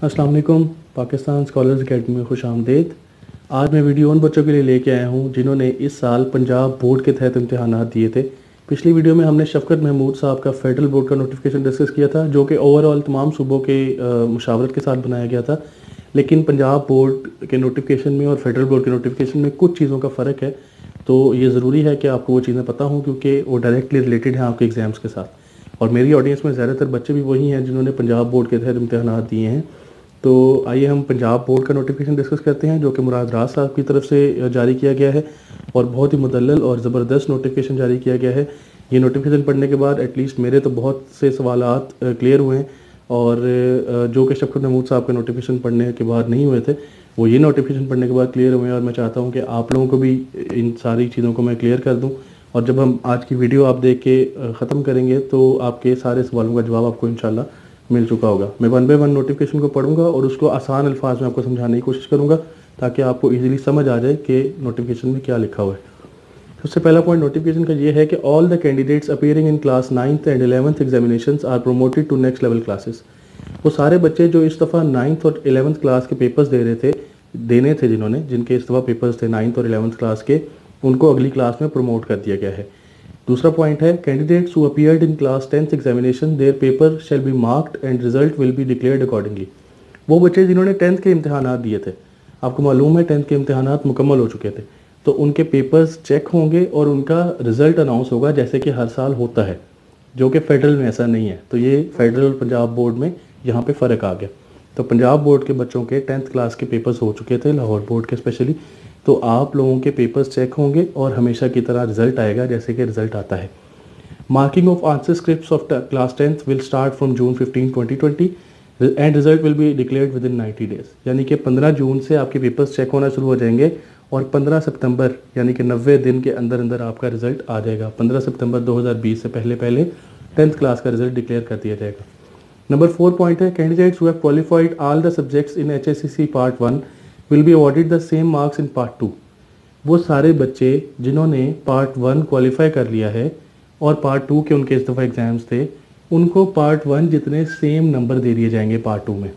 अस्सलाम वालेकुम। Pakistan scholars academy में खुश आमदीद। आज मैं वीडियो उन बच्चों के लिए लेके आया हूँ जिन्होंने इस साल पंजाब बोर्ड के तहत इम्तहानात दिए थे। पिछली वीडियो में हमने शफकत महमूद साहब का फेडरल बोर्ड का नोटिफिकेशन डिस्कस किया था, जो कि ओवरऑल तमाम सूबों के मुशावरत के साथ बनाया गया था। लेकिन पंजाब बोर्ड के नोटिफिकेशन में और फेडरल बोर्ड के नोटिफिकेशन में कुछ चीज़ों का फ़र्क है, तो ये ज़रूरी है कि आपको वो चीज़ें पता हों, क्योंकि वो डायरेक्टली रिलेटेड हैं आपके एग्ज़ाम्स के साथ। और मेरी ऑडियंस में ज़्यादातर बच्चे भी वही हैं जिन्होंने पंजाब बोर्ड के तहत इम्तहानात दिए हैं। तो आइए हम पंजाब बोर्ड का नोटिफिकेशन डिस्कस करते हैं, जो कि मुराद राज साहब की तरफ से जारी किया गया है और बहुत ही मुदल्लल और ज़बरदस्त नोटिफिकेशन जारी किया गया है। ये नोटिफिकेशन पढ़ने के बाद एटलीस्ट मेरे तो बहुत से सवालात क्लियर हुए हैं, और जो कि शफकत महमूद साहब का नोटिफिकेशन पढ़ने के बाद नहीं हुए थे, वो ये नोटिफिकेशन पढ़ने के बाद क्लियर हुए हैं। और मैं चाहता हूँ कि आप लोगों को भी इन सारी चीज़ों को मैं क्लियर कर दूँ, और जब हम आज की वीडियो आप देख के ख़त्म करेंगे तो आपके सारे सवालों का जवाब आपको इंशाल्लाह मिल चुका होगा। मैं 1 बाय 1 नोटिफिकेशन को पढ़ूंगा और उसको आसान अल्फाज में आपको समझाने की कोशिश करूंगा, ताकि आपको इजीली समझ आ जाए कि नोटिफिकेशन में क्या लिखा हुआ है। सबसे पहला पॉइंट नोटिफिकेशन का ये है कि all the candidates appearing in class 9th and 11th examinations are promoted to next level classes. वो सारे बच्चे जो इस दफ़ा 9th और 11th क्लास के पेपर्स देने थे जिनके इस दफ़ा पेपर्स थे 9th और 11th क्लास के, उनको अगली क्लास में प्रमोट कर दिया गया है। दूसरा पॉइंट है candidates who appeared in class 10th examination their paper shall be marked and result will be declared accordingly. वो बच्चे जिन्होंने 10th के इम्तहानात दिए थे, आपको मालूम है 10th के इम्तहानात मुकम्मल हो चुके थे, तो उनके पेपर्स चेक होंगे और उनका रिजल्ट अनाउंस होगा जैसे कि हर साल होता है, जो कि फेडरल में ऐसा नहीं है। तो ये फेडरल और पंजाब बोर्ड में यहाँ पे फ़र्क आ गया। तो पंजाब बोर्ड के बच्चों के 10th क्लास के पेपर्स हो चुके थे, लाहौर बोर्ड के स्पेशली, तो आप लोगों के पेपर्स चेक होंगे और हमेशा की तरह रिजल्ट आएगा जैसे कि रिजल्ट आता है। Marking of answer scripts of class 10th will start from June 15, 2020 and result will be declared with in 90 days. यानी कि 15 जून से आपके पेपर्स चेक होना शुरू हो जाएंगे और 15 सितंबर यानी कि 90 दिन के अंदर अंदर आपका रिजल्ट आ जाएगा। 15 सितंबर 2020 से पहले 10th क्लास का रिजल्ट डिक्लेयर कर दिया जाएगा। नंबर 4 पॉइंट है candidates who have qualified all the subjects in HSCC part 1 will be awarded the same marks in part 2। वो सारे बच्चे जिन्होंने पार्ट 1 क्वालिफाई कर लिया है और पार्ट 2 के उनके इस दफ़ा एग्जाम्स थे, उनको पार्ट 1 जितने सेम नंबर दे दिए जाएंगे पार्ट 2 में।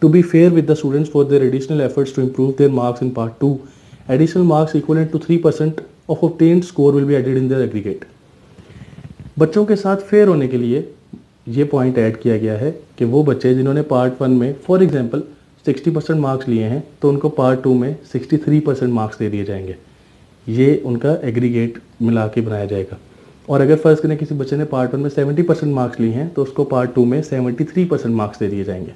To be fair with the students for their additional efforts to improve their marks in part 2, additional marks equivalent to 3% of obtained score will be added in their aggregate. बच्चों के साथ fair होने के लिए ये point add किया गया है कि वो बच्चे जिन्होंने पार्ट 1 में फॉर एग्जांपल 60% मार्क्स लिए हैं, तो उनको पार्ट 2 में 63% मार्क्स दे दिए जाएंगे। ये उनका एग्रीगेट मिला के बनाया जाएगा। और अगर फ़र्ज़ करें किसी बच्चे ने पार्ट 1 में 70% मार्क्स लिए हैं, तो उसको पार्ट 2 में 73% मार्क्स दे दिए जाएंगे,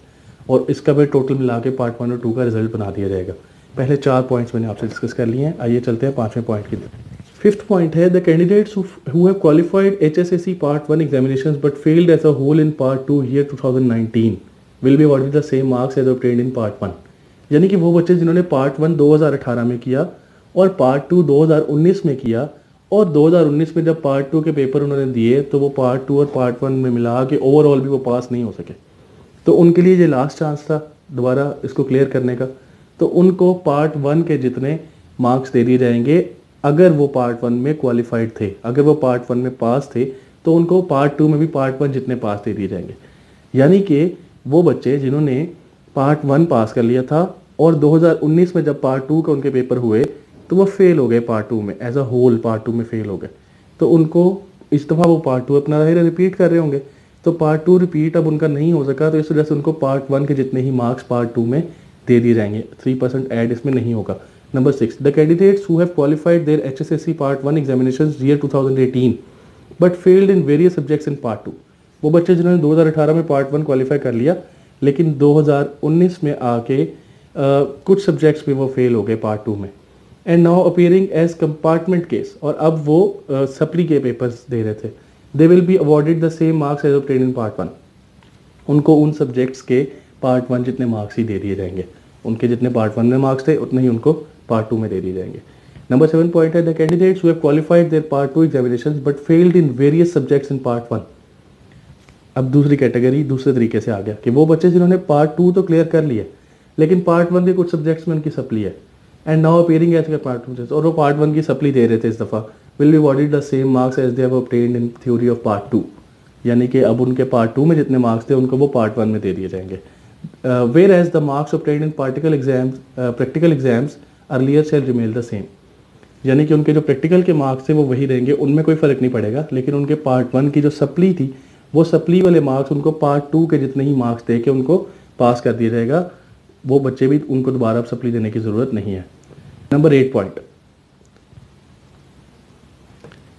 और इसका भी टोटल मिला के पार्ट 1 और 2 का रिजल्ट बना दिया जाएगा। पहले 4 पॉइंट्स मैंने आपसे डिस्कस कर लिए हैं। आइए चलते हैं 5वें पॉइंट की तरफ। 5th पॉइंट है the candidates who have qualified HSCC part 1 examinations but failed as a whole in part 2 year 2019 will be awarded the same marks as obtained in part 1। यानी कि वो बच्चे जिन्होंने पार्ट 1 2018 में किया और पार्ट 2 2019 में किया, और 2019 में जब पार्ट 2 के पेपर उन्होंने दिए तो वो पार्ट 2 और पार्ट 1 में मिला के ओवरऑल भी वो पास नहीं हो सके, तो उनके लिए ये लास्ट चांस था दोबारा इसको क्लियर करने का। तो उनको पार्ट 1 के जितने मार्क्स दे दिए जाएंगे अगर वो पार्ट 1 में क्वालिफाइड थे, अगर वो पार्ट 1 में पास थे, तो उनको पार्ट 2 में भी पार्ट 1 जितने पास दे दिए जाएंगे। यानी कि वो बच्चे जिन्होंने पार्ट 1 पास कर लिया था और 2019 में जब पार्ट 2 के उनके पेपर हुए तो वो फेल हो गए पार्ट 2 में, एज अ होल पार्ट 2 में फेल हो गए, तो उनको इस दफ़ा वो पार्ट 2 अपना रिपीट कर रहे होंगे, तो पार्ट 2 रिपीट अब उनका नहीं हो सका, तो इस वजह से उनको पार्ट 1 के जितने ही मार्क्स पार्ट 2 में दे दिए जाएंगे, 3% ऐड इसमें नहीं होगा। Number 6 the candidates who have qualified their HSCC part 1 examinations year 2018 but failed in various subjects in part 2। वो बच्चे जिन्होंने 2018 में पार्ट 1 क्वालिफाई कर लिया लेकिन 2019 में आके कुछ सब्जेक्ट्स में वो फेल हो गए पार्ट 2 में, and now appearing as compartment case, और अब वो सप्ली के पेपर्स दे रहे थे, they will be awarded the same marks as obtained in part 1। उनको उन सब्जेक्ट्स के पार्ट 1 जितने मार्क्स ही दे दिए जाएंगे, उनके जितने पार्ट 1 में मार्क्स थे उतने ही उनको पार्ट 2 में दे दिए जाएंगे। नंबर 7 पॉइंट है the candidates who have qualified there part 2 examinations but failed in various subjects in part 1। अब दूसरी कैटेगरी दूसरे तरीके से आ गया कि वो बच्चे जिन्होंने पार्ट 2 तो क्लियर कर लिया लेकिन पार्ट 1 के कुछ सब्जेक्ट्स में उनकी सप्ली है, and now appearing as part 2, और वो पार्ट 1 की सप्ली दे रहे थे इस दफ़ा, will be awarded the same marks as they have obtained in theory of part 2। यानी कि अब उनके पार्ट 2 में जितने मार्क्स थे उनको वो पार्ट 1 में दे दिए जाएंगे। Whereas the marks obtained in practical exams earlier shall remain the same. यानी कि उनके जो प्रैक्टिकल के मार्क्स थे वो वही रहेंगे, उनमें कोई फ़र्क नहीं पड़ेगा, लेकिन उनके पार्ट 1 की जो सप्ली थी वो सप्ली वाले मार्क्स उनको पार्ट 2 के जितने ही मार्क्स दे के उनको पास कर दिया जाएगा। वो बच्चे भी, उनको दोबारा अब सप्ली देने की ज़रूरत नहीं है। Number 8 point,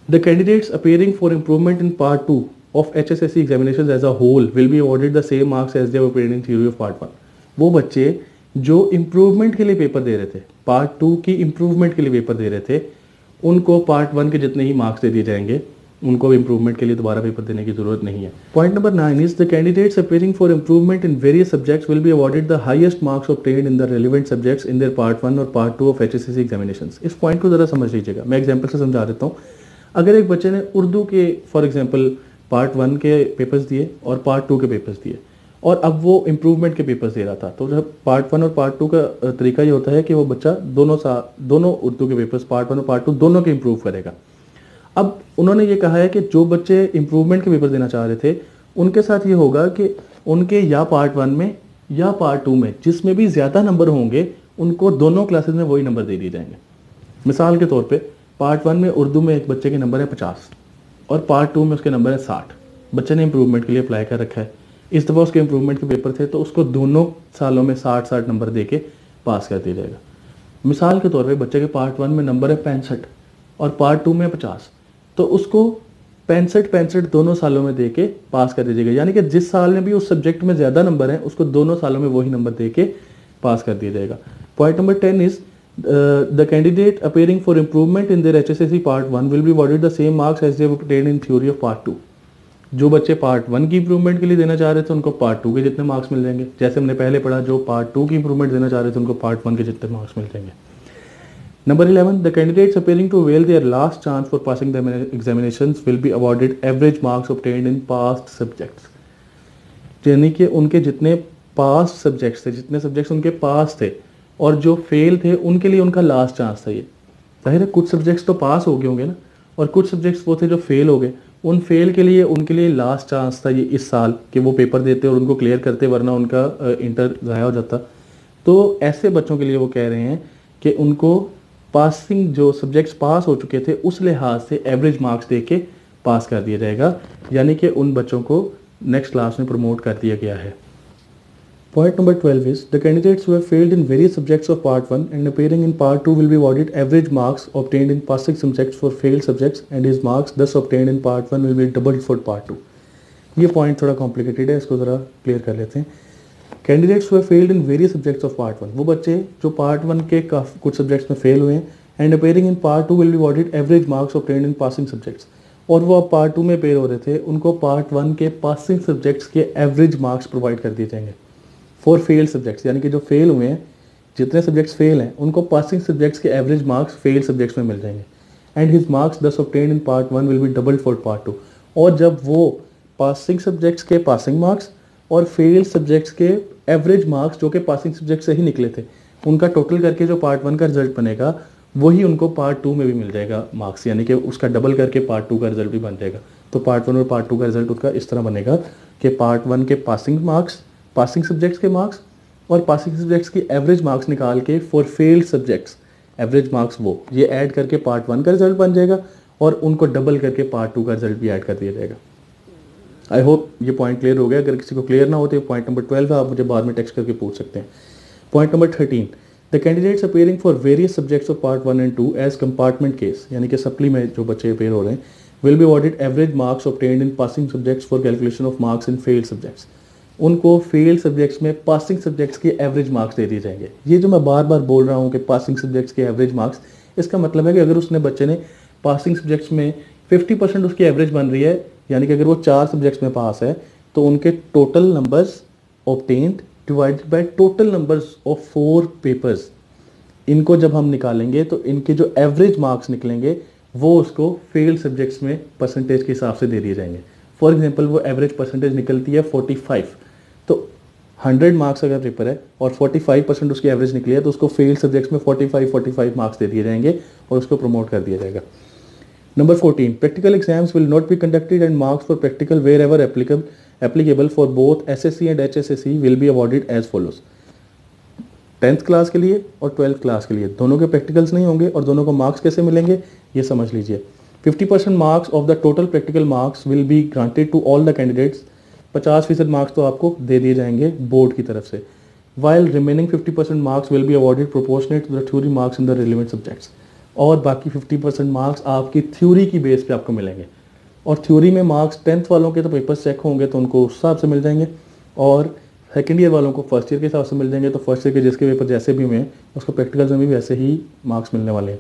the candidates appearing for improvement in part 2 of HSSC examinations as a whole will be awarded the same marks as they have obtained in theory of part 1। वो बच्चे जो इम्प्रूवमेंट के लिए पेपर दे रहे थे, part 2 की improvement के लिए पेपर दे रहे थे, उनको पार्ट 1 के जितने ही मार्क्स दे दिए जाएंगे, उनको इम्प्रूवमेंट के लिए दोबारा पेपर देने की जरूरत नहीं है। Point number 9 is the candidates appearing for improvement in various subjects will be awarded the highest marks obtained in the relevant subjects in their part 1 और पार्ट 2 ऑफ HSSC एग्जामिनेशंस। इस पॉइंट को जरा समझ लीजिएगा, मैं एग्जाम्पल से समझा देता हूँ। अगर एक बच्चे ने उर्दू के फॉर एग्जाम्पल पार्ट 1 के पेपर्स दिए और पार्ट 2 के पेपर्स दिए, और अब वो इम्प्रूवमेंट के पेपर्स दे रहा था, तो जब पार्ट 1 और पार्ट 2 का तरीका ये होता है कि वो बच्चा दोनों उर्दू के पेपर्स पार्ट 1 और पार्ट 2 दोनों के इम्प्रूव करेगा। अब उन्होंने ये कहा है कि जो बच्चे इम्प्रूवमेंट के पेपर देना चाह रहे थे उनके साथ ये होगा कि उनके या पार्ट 1 में या पार्ट 2 में जिसमें भी ज़्यादा नंबर होंगे उनको दोनों क्लासेस में वही नंबर दे दिए जाएंगे। मिसाल के तौर पे पार्ट 1 में उर्दू में एक बच्चे के नंबर है 50 और पार्ट 2 में उसके नंबर है 60। बच्चे ने इम्प्रूवमेंट के लिए अप्लाई कर रखा है, इस दफ़ा उसके इम्प्रूवमेंट के पेपर थे तो उसको दोनों सालों में 60-60 नंबर दे के पास कर दिया जाएगा। मिसाल के तौर पे बच्चे के पार्ट 1 में नंबर है 65 और पार्ट 2 में 50, तो उसको 65 दोनों सालों में दे के पास कर दीजिएगा। यानी कि जिस साल में भी उस सब्जेक्ट में ज़्यादा नंबर है उसको दोनों सालों में वही नंबर दे के पास कर दिया जाएगा। Point number 10 is the candidate appearing for improvement in their HSSC part 1 will be awarded the same marks as they have obtained in theory of part 2। जो बच्चे पार्ट 1 की इंप्रूवमेंट के लिए देना चाह रहे थे उनको पार्ट 2 के जितने मार्क्स मिल जाएंगे, जैसे हमने पहले पढ़ा जो पार्ट 2 की इंप्रूवमेंट देना चाह रहे थे उनको पार्ट 1 के जितने मार्क्स मिल जाएंगे। Number 11, the candidates appearing to avail their last chance for passing the examinations will be awarded average marks obtained in past subjects। यानी कि उनके जितने पास सब्जेक्ट्स थे, जितने सब्जेक्ट्स उनके पास थे और जो फेल थे उनके लिए उनका लास्ट चांस था। ये जाहिर है कुछ सब्जेक्ट्स तो पास हो गए होंगे ना, और कुछ सब्जेक्ट्स वो थे जो फेल हो गए, उन फेल के लिए उनके लिए लास्ट चांस था ये इस साल कि वो पेपर देते और उनको क्लियर करते, वरना उनका इंटर ज़ाया हो जाता। तो ऐसे बच्चों के लिए वो कह रहे हैं कि उनको पासिंग जो सब्जेक्ट्स पास हो चुके थे उस लिहाज से एवरेज मार्क्स दे के पास कर दिया जाएगा, यानी कि उन बच्चों को नेक्स्ट क्लास में प्रमोट कर दिया गया है। Point number 12 is the candidates who have failed in various subjects of part 1 and appearing in part 2 will be awarded average marks obtained in passing subjects for failed subjects and his marks thus obtained in part 1 will be doubled for part 2। ये point थोड़ा complicated है, इसको ज़रा clear कर लेते हैं। Candidates who have failed in various subjects of part 1, वो बच्चे जो पार्ट 1 के कुछ सब्जेक्ट्स में फेल हुए हैं, and appearing in part 2 will be awarded average marks obtained in passing subjects, और वो अब पार्ट 2 में फेल हो रहे थे उनको पार्ट 1 के पासिंग सब्जेक्ट्स के एवरेज मार्क्स प्रोवाइड कर दिए जाएंगे फॉर फेल्ड सब्जेक्ट्स। यानी कि जो फेल हुए हैं, जितने सब्जेक्ट्स फेल हैं उनको पासिंग सब्जेक्ट्स के एवरेज मार्क्स फेल्ड सब्जेक्ट्स में मिल जाएंगे। एंड हिज मार्क्स दस obtained in part 1 will be doubled for part 2। और जब वो पासिंग सब्जेक्ट्स के पासिंग मार्क्स और फेल्ड सब्जेक्ट्स के एवरेज मार्क्स जो कि पासिंग सब्जेक्ट से ही निकले थे उनका टोटल करके जो पार्ट 1 का रिजल्ट बनेगा वही उनको पार्ट 2 में भी मिल जाएगा मार्क्स, यानी कि उसका डबल करके पार्ट 2 का रिजल्ट भी बन जाएगा। तो पार्ट 1 और पार्ट 2 का रिजल्ट उनका इस तरह बनेगा कि पार्ट 1 के पासिंग मार्क्स, पासिंग सब्जेक्ट्स के मार्क्स और पासिंग सब्जेक्ट्स की एवरेज मार्क्स निकाल के for failed subjects average marks वो ये ऐड करके पार्ट 1 का रिजल्ट बन जाएगा और उनको डबल करके पार्ट 2 का रिजल्ट भी ऐड कर दिया जाएगा। आई होप ये पॉइंट क्लियर हो गया। अगर किसी को क्लियर ना हो तो पॉइंट नंबर 12 है, आप मुझे बाद में टेक्स्ट करके पूछ सकते हैं। Point number 13, the candidates appearing for various subjects of part 1 and 2 as compartment case, यानी कि सप्ली में जो बच्चे अपेयर हो रहे हैं, will be awarded average marks obtained in passing subjects for calculation of marks in failed subjects. उनको failed subjects में पासिंग सब्जेक्ट्स के एवरेज मार्क्स दे दिए जाएंगे। ये जो मैं बार बार बोल रहा हूँ कि पासिंग सब्जेक्ट्स के एवरेज मार्क्स, इसका मतलब है कि अगर उसने बच्चे ने पासिंग सब्जेक्ट्स में 50% उसकी एवरेज बन रही है, यानी कि अगर वो 4 सब्जेक्ट्स में पास है तो उनके total numbers obtained divided by total numbers of 4 papers, इनको जब हम निकालेंगे तो इनके जो एवरेज मार्क्स निकलेंगे वो उसको फेल्ड सब्जेक्ट्स में परसेंटेज के हिसाब से दे दिए जाएंगे। फॉर एग्जांपल वो एवरेज परसेंटेज निकलती है 45, तो 100 मार्क्स अगर पेपर है और 45% उसकी एवरेज निकली है तो उसको फेल्ड सब्जेक्ट्स में 45 मार्क्स दे दिए जाएंगे और उसको प्रमोट कर दिया जाएगा। Number 14, practical exams will not be conducted and marks for practical wherever applicable for both SSC and HSSC will be awarded as follows. 10th class के लिए और 12th क्लास के लिए दोनों के प्रैक्टिकल्स नहीं होंगे और दोनों को मार्क्स कैसे मिलेंगे ये समझ लीजिए। 50% marks of the total practical marks will be granted to all the candidates. 50% marks तो आपको दे दिए जाएंगे बोर्ड की तरफ से। While remaining 50% marks will be awarded proportionate to the theory marks in the relevant subjects. और बाकी 50% मार्क्स आपकी थ्योरी की बेस पे आपको मिलेंगे। और थ्योरी में मार्क्स 10th वालों के तो पेपर्स चेक होंगे तो उनको उस हिसाब से मिल जाएंगे, और सेकेंड ईयर वालों को फर्स्ट ईयर के हिसाब से मिल जाएंगे। तो फर्स्ट ईयर के जिसके पेपर जैसे भी हुए उसको प्रैक्टिकल्स में भी वैसे ही मार्क्स मिलने वाले हैं।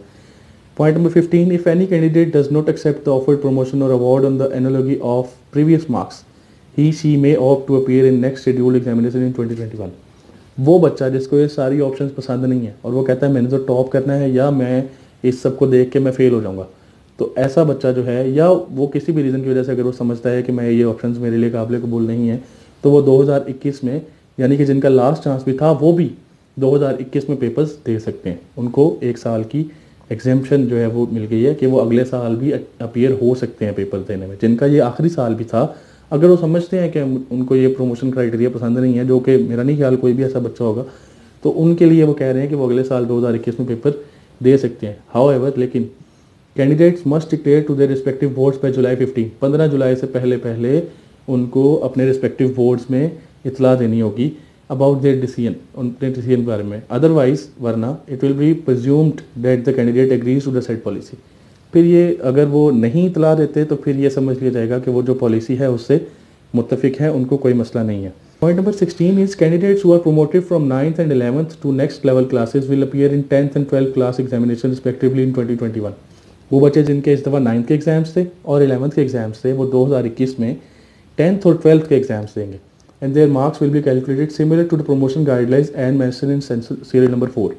Point number 15, if any candidate does not accept the offered promotion और award on the analogy of previous marks he she may opt to appear in next scheduled examination in 2021। वो बच्चा जिसको ये सारी ऑप्शंस पसंद नहीं है और वो कहता है मैंने तो टॉप करना है या मैं इस सब को देख के मैं फेल हो जाऊंगा, तो ऐसा बच्चा जो है, या वो किसी भी रीज़न की वजह से अगर वो समझता है कि मैं ये ऑप्शंस मेरे लिए काबिल कबूल नहीं है, तो वो 2021 में, यानी कि जिनका लास्ट चांस भी था, वो भी 2021 में पेपर्स दे सकते हैं। उनको 1 साल की एग्जेम्पशन जो है वो मिल गई है कि वो अगले साल भी अपीयर हो सकते हैं पेपर देने में। जिनका ये आखिरी साल भी था, अगर वो समझते हैं कि उनको ये प्रमोशन क्राइटेरिया पसंद नहीं है, जो कि मेरा नहीं ख्याल कोई भी ऐसा बच्चा होगा, तो उनके लिए वो कह रहे हैं कि वो अगले साल 2021 में पेपर दे सकते हैं। हाउएवर, लेकिन candidates must declare to their respective boards by July 15 जुलाई से पहले उनको अपने रिस्पेक्टिव बोर्ड्स में इतला देनी होगी अबाउट देयर डिसीजन, उनके डिसीजन के बारे में। अदरवाइज, वरना it will be presumed that the candidate agrees to the set policy. फिर ये अगर वो नहीं इतला देते तो फिर ये समझ लिया जाएगा कि वो जो पॉलिसी है उससे मुत्तफिक है, उनको कोई मसला नहीं है। Point number 16 is candidates who are promoted from 9th and 11th to next level classes will appear in 10th and 12th class examination respectively in 2021। वो बच्चे जिनके इस दफ़ा 9th के एग्जाम्स थे और 11th के एग्जाम्स थे, वो 2021 में 10th और 12th के एग्जाम्स देंगे। And their marks will be calculated similar to the promotion guidelines and mention in serial number 4।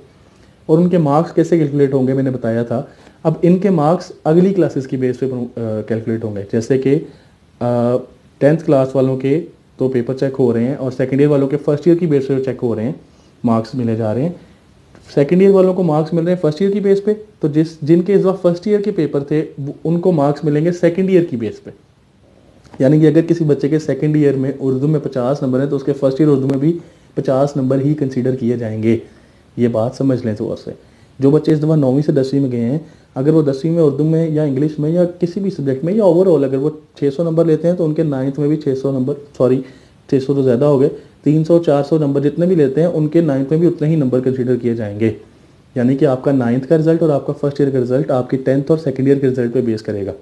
और उनके मार्क्स कैसे कैलकुलेट होंगे मैंने बताया था। अब इनके मार्क्स अगली क्लासेस की बेस पे कैलकुलेट होंगे। जैसे कि 10th क्लास वालों के तो पेपर चेक हो रहे हैं और सेकेंड ईयर वालों के फर्स्ट ईयर की बेस पे चेक हो रहे हैं, मार्क्स मिले जा रहे हैं। सेकेंड ईयर वालों को मार्क्स मिल रहे हैं फर्स्ट ईयर की बेस पे, तो जिनके इस बार फर्स्ट ईयर के पेपर थे उनको मार्क्स मिलेंगे सेकेंड ईयर की बेस पे। यानी कि अगर किसी बच्चे के सेकेंड ईयर में उर्दू में 50 नंबर है तो उसके फर्स्ट ईयर उर्दू में भी 50 नंबर ही कंसीडर किए जाएंगे। ये बात समझ लें ज़ोर से। जो बच्चे इस दफ़ा 9वीं से 10वीं में गए हैं, अगर वो 10वीं में उर्दू में या इंग्लिश में या किसी भी सब्जेक्ट में या ओवरऑल अगर वो 600 नंबर लेते हैं तो उनके 9th में भी 600 नंबर, 600 तो ज़्यादा हो गए, 300 400 नंबर जितने भी लेते हैं उनके 9th में भी उतने ही नंबर कंसीडर किए जाएंगे। यानी कि आपका 9th का रिजल्ट और आपका फर्स्ट ईयर का रिजल्ट आपकी 10th और सेकेंड ईयर के रिजल्ट पे बेस करेगा।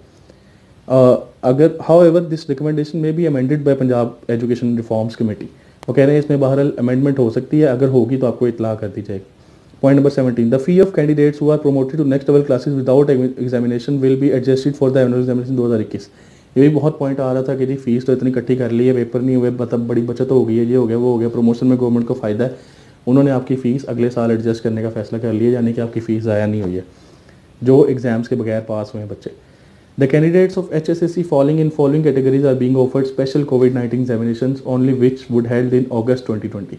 अगर हाउएवर दिस रिकमेंडेशन में be amended bye Punjab education reforms committee. वो कह रहे हैं इसमें बहरहाल अमेंडमेंट हो सकती है, अगर होगी तो आपको इतला कर दी जाएगी। Point number 17, the fee of candidates who are promoted to next level classes without examination will be adjusted for the annual examination 2021। ये भी बहुत पॉइंट आ रहा था कि जी फीस तो इतनी इकट्ठी कर ली है, पेपर नहीं हुए, मतलब बड़ी बचत हो गई है, ये हो गया वो हो गया, प्रमोशन में गवर्नमेंट को फ़ायदा है। उन्होंने आपकी फ़ीस अगले साल एडजस्ट करने का फैसला कर लिया, यानी कि आपकी फ़ीस ज़ाया नहीं हुई है जो एग्जाम्स के बगैर पास हुए हैं बच्चे। The candidates of HSSC falling in following categories are being offered special COVID-19 examinations only which would held in August 2020.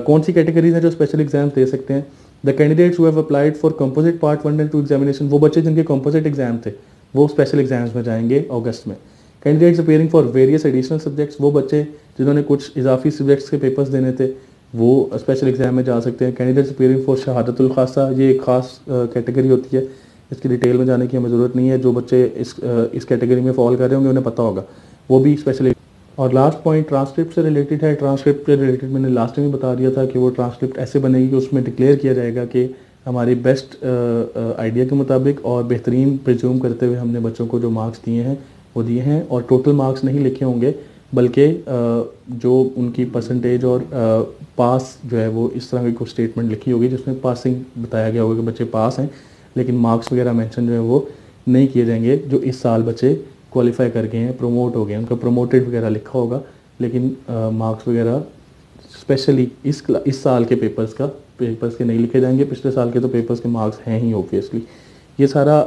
कौन सी कैटेगरीज हैं जो स्पेशल एग्जाम्स दे सकते हैं? The candidates who have applied for composite part 1 and 2 examination, वो बच्चे जिनके composite exam थे वो स्पेशल एग्जाम्स में जाएंगे अगस्त में। Candidates appearing for various additional subjects, वो बच्चे जिन्होंने कुछ इजाफी सब्जेक्ट्स के पेपर्स देने थे वो स्पेशल एग्जाम में जा सकते हैं। कैंडिडेट्स अपीयरिंग फॉर शहादतुल खासा, ये एक खास कैटेगरी होती है, इसकी डिटेल में जाने की हमें ज़रूरत नहीं है। जो बच्चे इस कैटेगरी में फॉल कर रहे होंगे उन्हें पता होगा, वो भी स्पेशल। और लास्ट पॉइंट ट्रांसक्रिप्ट से रिलेटेड है। ट्रांसक्रिप्ट से रिलेटेड मैंने लास्ट में बता दिया था कि वो ट्रांसक्रिप्ट ऐसे बनेगी कि उसमें डिक्लेयर किया जाएगा कि हमारी बेस्ट आइडिया के मुताबिक और बेहतरीन प्रिज्यूम करते हुए हमने बच्चों को जो मार्क्स दिए हैं वो दिए हैं, और टोटल मार्क्स नहीं लिखे होंगे बल्कि जो उनकी परसेंटेज और पास जो है वो इस तरह की कुछ स्टेटमेंट लिखी होगी जिसमें पासिंग बताया गया होगा कि बच्चे पास हैं, लेकिन मार्क्स वगैरह मेंशन जो है वो नहीं किए जाएंगे। जो इस साल बच्चे क्वालिफाई कर गए हैं, प्रमोट हो गए हैं, उनका प्रमोटेड वगैरह लिखा होगा, लेकिन मार्क्स वगैरह स्पेशली इस साल के पेपर्स के नहीं लिखे जाएंगे। पिछले साल के तो पेपर्स के मार्क्स हैं ही ऑब्वियसली। ये सारा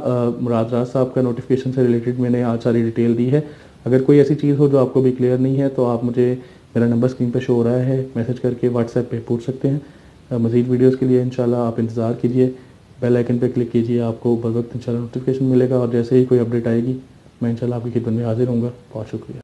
मुराद राज साहब का नोटिफिकेशन से रिलेटेड मैंने आज सारी डिटेल दी है। अगर कोई ऐसी चीज़ हो जो आपको भी क्लियर नहीं है तो आप मुझे, मेरा नंबर स्क्रीन पर शो हो रहा है, मैसेज करके व्हाट्सएप पे पूछ सकते हैं। मज़ीद वीडियोज़ के लिए इंशाल्लाह आप इंतज़ार कीजिए, बेल आइकन पे क्लिक कीजिए, आपको बर वक्त इंशाल्लाह नोटिफिकेशन मिलेगा और जैसे ही कोई अपडेट आएगी मैं इंशाल्लाह आपकी खिदमत में हाजिर होऊंगा। बहुत शुक्रिया।